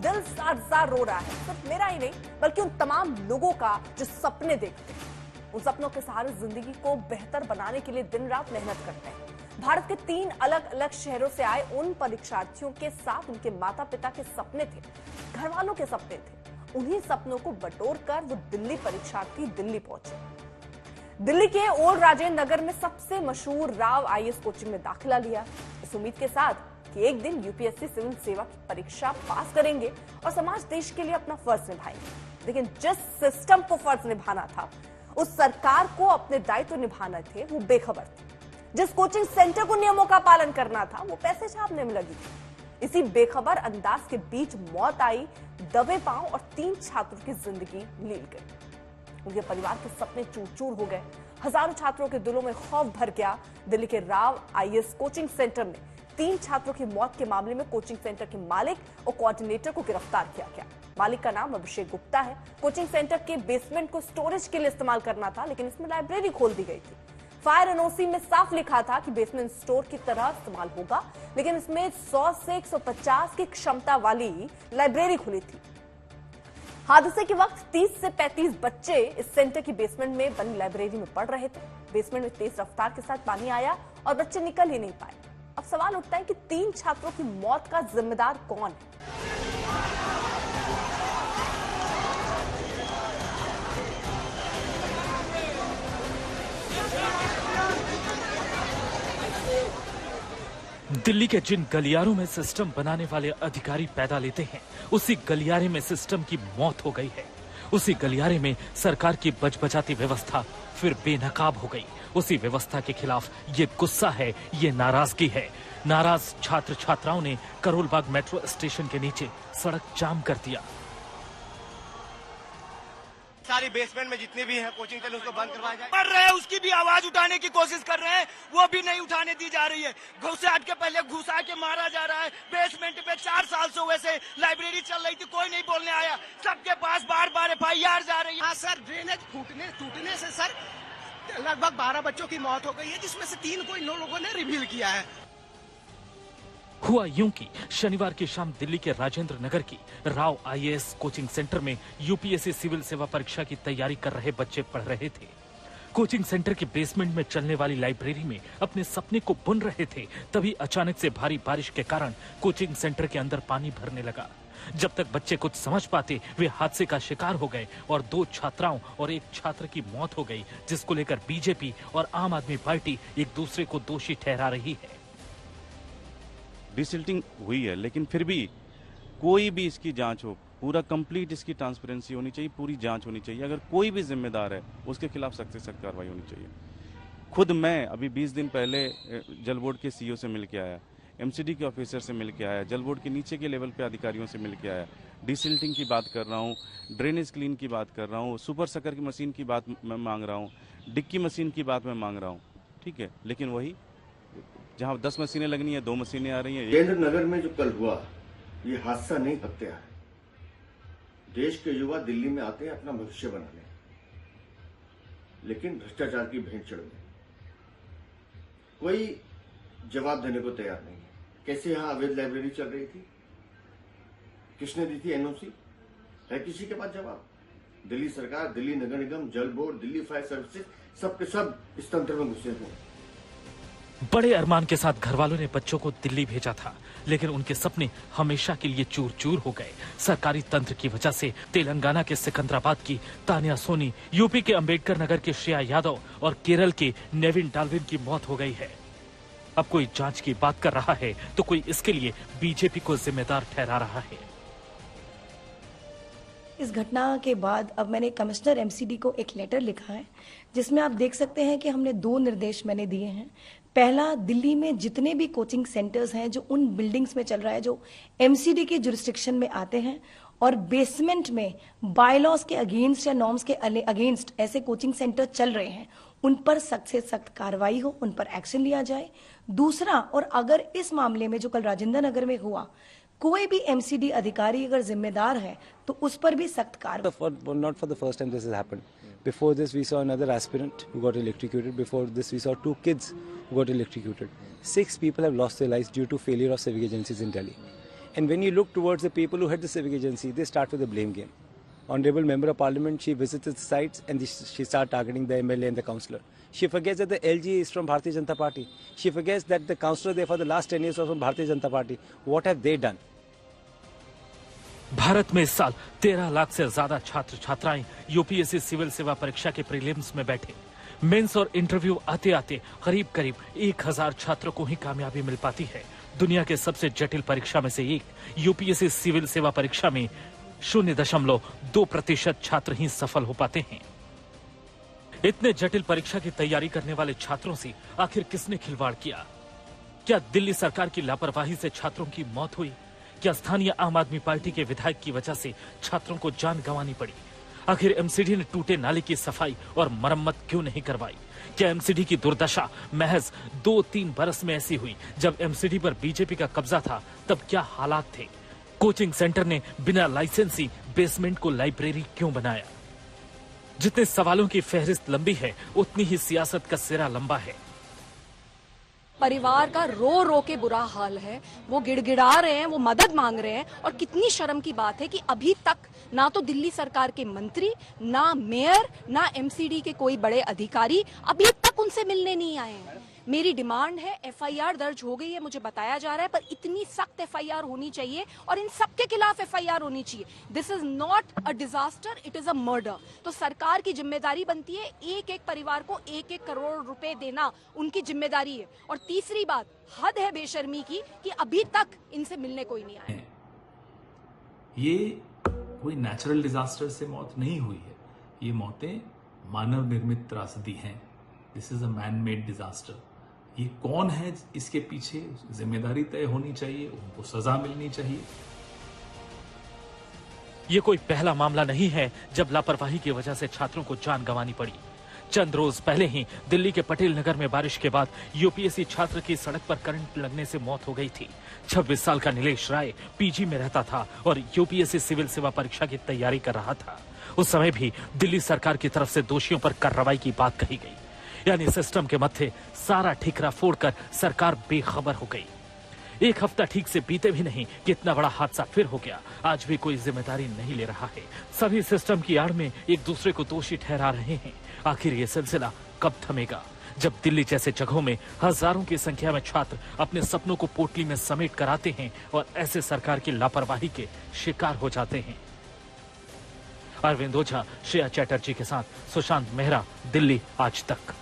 दिल सार रो रहा है, सिर्फ मेरा ही नहीं बल्कि उन तमाम लोगों का जो सपने देखते हैं, उन सपनों के सहारे जिंदगी को बेहतर बनाने के लिए दिन रात मेहनत करते हैं। भारत के 3 अलग अलग शहरों से आए उन परीक्षार्थियों के साथ उनके माता पिता के सपने थे, घर वालों के सपने थे। उन्हीं सपनों को बटोर कर वो दिल्ली परीक्षार्थी दिल्ली पहुंचे। दिल्ली के ओल्ड राजेंद्र नगर में सबसे मशहूर राव आईएएस कोचिंग में दाखिला लिया, इस उम्मीद के साथ कि एक दिन यूपीएससी सिविल सेवा की परीक्षा पास करेंगे और समाज देश के लिए अपना फर्ज निभाएंगे। लेकिन जिस सिस्टम को फर्ज निभाना था, उस सरकार को अपने दायित्व निभाना थे, वो बेखबर थी। जिस कोचिंग सेंटर को नियमों का पालन करना था, वो पैसे छापने में लगी थी। इसी बेखबर अंदाज के बीच मौत आई दबे पांव और 3 छात्रों की जिंदगी लील गई। उनके परिवार के सपने चूर चूर हो गए। हजारों छात्रों के दिलों में खौफ भर गया। दिल्ली के राव आईएएस कोचिंग सेंटर में 3 छात्रों की मौत के मामले में कोचिंग सेंटर के मालिक और कोऑर्डिनेटर को गिरफ्तार किया गया। मालिक का नाम अभिषेक गुप्ता है। कोचिंग सेंटर के बेसमेंट को स्टोरेज के लिए इस्तेमाल करना था, लेकिन इसमें लाइब्रेरी खोल दी गई थी। फायर एनओसी में साफ लिखा था कि बेसमेंट स्टोर की तरह इस्तेमाल होगा, लेकिन इसमें 100 से 150 की क्षमता वाली लाइब्रेरी खुली थी। हादसे के वक्त 30 से 35 बच्चे इस सेंटर की बेसमेंट में बनी लाइब्रेरी में पढ़ रहे थे। बेसमेंट में तेज रफ्तार के साथ पानी आया और बच्चे निकल ही नहीं पाए। अब सवाल उठता है कि 3 छात्रों की मौत का जिम्मेदार कौन है? दिल्ली के जिन गलियारों में सिस्टम बनाने वाले अधिकारी पैदा लेते हैं, उसी गलियारे में सिस्टम की मौत हो गई है। उसी गलियारे में सरकार की बजबजाती व्यवस्था फिर बेनकाब हो गई। उसी व्यवस्था के खिलाफ ये गुस्सा है, ये नाराजगी है। नाराज छात्र छात्राओं ने करोल बाग मेट्रो स्टेशन के नीचे सड़क जाम कर दिया। सारी बेसमेंट में जितने भी हैं कोचिंग चले उसको बंद करवाया जाए। कर रहे हैं, उसकी भी आवाज उठाने की कोशिश कर रहे हैं, वो भी नहीं उठाने दी जा रही है। घुसाट के पहले घुसा के मारा जा रहा है। बेसमेंट पे 4 साल से वैसे लाइब्रेरी चल रही थी, कोई नहीं बोलने आया। सबके पास बार बार FIR जा रही है। हाँ सर, ड्रेनेज टूटने से सर लगभग 12 बच्चों की मौत हो गई है, जिसमें से 3 को इन लोगों ने रिवील किया है। हुआ यूं कि शनिवार की शाम दिल्ली के राजेंद्र नगर की राव आईएएस कोचिंग सेंटर में यूपीएससी सिविल सेवा परीक्षा की तैयारी कर रहे बच्चे पढ़ रहे थे। कोचिंग सेंटर के बेसमेंट में चलने वाली लाइब्रेरी में अपने सपने को बुन रहे थे, तभी अचानक से भारी बारिश के कारण कोचिंग सेंटर के अंदर पानी भरने लगा। जब तक बच्चे कुछ समझ पाते, वे हादसे का शिकार हो गए और 2 छात्राओं और 1 छात्र की मौत हो गई, जिसको लेकर बीजेपी और आम आदमी पार्टी एक दूसरे को दोषी ठहरा रही है। डिसिल्टिंग हुई है, लेकिन फिर भी कोई भी इसकी जांच हो, पूरा कंप्लीट इसकी ट्रांसपेरेंसी होनी चाहिए, पूरी जांच होनी चाहिए। अगर कोई भी जिम्मेदार है उसके खिलाफ सख्त से सख्त कार्रवाई होनी चाहिए। खुद मैं अभी 20 दिन पहले जल बोर्ड के सीईओ से मिल के आया, एमसीडी के ऑफिसर से मिल के आया, जल बोर्ड के नीचे के लेवल पे अधिकारियों से मिल के आया। डिसिल्टिंग की बात कर रहा हूँ, ड्रेनेज क्लीन की बात कर रहा हूँ, सुपर सकर की मशीन की बात मैं मांग रहा हूँ, डिक्की मशीन की बात मैं मांग रहा हूँ। ठीक है, लेकिन वही जहाँ 10 मशीनें लगनी है 2 मशीनें आ रही हैं। राजेंद्र नगर में जो कल हुआ, ये हादसा नहीं, हत्या है। देश के युवा दिल्ली में आते हैं अपना भविष्य बनाने, लेकिन भ्रष्टाचार की भेंट चढ़ गए। कोई जवाब देने को तैयार नहीं है। कैसे यहां अवैध लाइब्रेरी चल रही थी, किसने दी थी एनओसी, है किसी के पास जवाब? दिल्ली सरकार, दिल्ली नगर निगम, जल बोर्ड, दिल्ली फायर सर्विसेज, सबके सब इस तंत्र में घुसे हुए हैं। बड़े अरमान के साथ घर वालों ने बच्चों को दिल्ली भेजा था, लेकिन उनके सपने हमेशा के लिए चूर चूर हो गए। सरकारी तंत्र की वजह से तेलंगाना के सिकंदराबाद की तानिया सोनी, यूपी के अंबेडकर नगर के श्रेया यादव और केरल के नेविन डाल्विन की मौत हो गई है। अब कोई जांच की बात कर रहा है तो कोई इसके लिए बीजेपी को जिम्मेदार ठहरा रहा है। इस घटना के बाद अब मैंने कमिश्नर एमसीडी को एक लेटर लिखा है, जिसमें आप देख सकते हैं कि हमने 2 निर्देश मैंने दिए हैं। पहला, दिल्ली में जितने भी कोचिंग सेंटर्स हैं जो उन बिल्डिंग्स में चल रहा है जो एमसीडी के जुरिस्डिक्शन में आते हैं और बेसमेंट में बायलॉज के अगेंस्ट या नॉर्म्स के अगेंस्ट ऐसे कोचिंग सेंटर चल रहे हैं, उन पर सख्त से सख्त कार्रवाई हो, उन पर एक्शन लिया जाए। दूसरा, और अगर इस मामले में जो कल राजेंद्र नगर में हुआ, कोई भी एमसीडी अधिकारी अगर जिम्मेदार है तो उस पर भी सख्त कार्रवाई। Not for the first time this has happened. Before this we saw another aspirant who got electrocuted. Before this we saw 2 kids who got electrocuted. 6 people have lost their lives due to failure of civic agencies in Delhi. And when you look towards the people who head the civic agency, they start with the blame game. Honorable Member of Parliament, she visits the sites and she starts targeting the MLA and the councillor. She forgets that the LG is from Bharatiya Janata Party. She forgets that the councillor there for the last 10 years was from Bharatiya Janata Party. What have they done? Bharat में इस साल 13 लाख से ज्यादा छात्र छात्राएं UPSC civil सेवा परीक्षा के प्रीलिम्स में बैठे। मेंस और इंटरव्यू आते आते करीब 1000 छात्रों को ही कामयाबी मिल पाती है। दुनिया के सबसे जटिल परीक्षा में से एक यूपीएससी सिविल सेवा परीक्षा में 0.2% छात्र ही सफल हो पाते हैं। इतने जटिल परीक्षा की तैयारी करने वाले छात्रों से आखिर किसने खिलवाड़ किया? क्या दिल्ली सरकार की लापरवाही से छात्रों की मौत हुई? क्या स्थानीय आम आदमी पार्टी के विधायक की वजह से छात्रों को जान गंवानी पड़ी? आखिर एमसीडी ने टूटे नाले की सफाई और मरम्मत क्यों नहीं करवाई? क्या एमसीडी की दुर्दशा महज 2-3 बरस में ऐसी हुई? जब एमसीडी पर बीजेपी का कब्जा था तब क्या हालात थे? कोचिंग सेंटर ने बिना लाइसेंसी बेसमेंट को लाइब्रेरी क्यों बनाया? जितने सवालों की फहरिस्त लंबी है उतनी ही सियासत का सिरा लंबा है। परिवार का रो रो के बुरा हाल है, वो गिड़गिड़ा रहे हैं, वो मदद मांग रहे हैं। और कितनी शर्म की बात है कि अभी तक ना तो दिल्ली सरकार के मंत्री, ना मेयर, ना एमसीडी के कोई बड़े अधिकारी अभी तक उनसे मिलने नहीं आए हैं। मेरी डिमांड है, एफआईआर दर्ज हो गई है मुझे बताया जा रहा है, पर इतनी सख्त एफआईआर होनी चाहिए और इन सबके खिलाफ एफआईआर होनी चाहिए। This is not a disaster, it is a murder. तो सरकार की जिम्मेदारी बनती है एक एक परिवार को 1-1 करोड़ रुपए देना, उनकी जिम्मेदारी है। और तीसरी बात, हद है बेशर्मी की कि अभी तक इनसे मिलने कोई नहीं आया। ये कोई नेचुरल डिजास्टर से मौत नहीं हुई है, ये मौतें मानव निर्मित त्रासदी हैं। This is a man made disaster. ये कौन है इसके पीछे, जिम्मेदारी तय होनी चाहिए, उनको सजा मिलनी चाहिए। ये कोई पहला मामला नहीं है जब लापरवाही की वजह से छात्रों को जान गंवानी पड़ी। चंद रोज पहले ही दिल्ली के पटेल नगर में बारिश के बाद यूपीएससी छात्र की सड़क पर करंट लगने से मौत हो गई थी। 26 साल का नीलेश राय पीजी में रहता था और यूपीएससी सिविल सेवा परीक्षा की तैयारी कर रहा था। उस समय भी दिल्ली सरकार की तरफ से दोषियों पर कार्रवाई की बात कही गई, यानी सिस्टम के मत्थे सारा ठिकरा फोड़कर सरकार बेखबर हो गई। एक हफ्ता ठीक से बीते भी नहीं कि इतना बड़ा हादसा फिर हो गया। आज भी कोई जिम्मेदारी नहीं ले रहा है। सभी सिस्टम की आड़ में एक दूसरे को दोषी ठहरा रहे हैं। आखिर ये सिलसिला कब थमेगा, जब दिल्ली जैसे जगहों में हजारों की संख्या में छात्र अपने सपनों को पोटली में समेट कर आते हैं और ऐसे सरकार की लापरवाही के शिकार हो जाते हैं। अरविंद ओझा, श्रेया चैटर्जी के साथ सुशांत मेहरा, दिल्ली आज तक।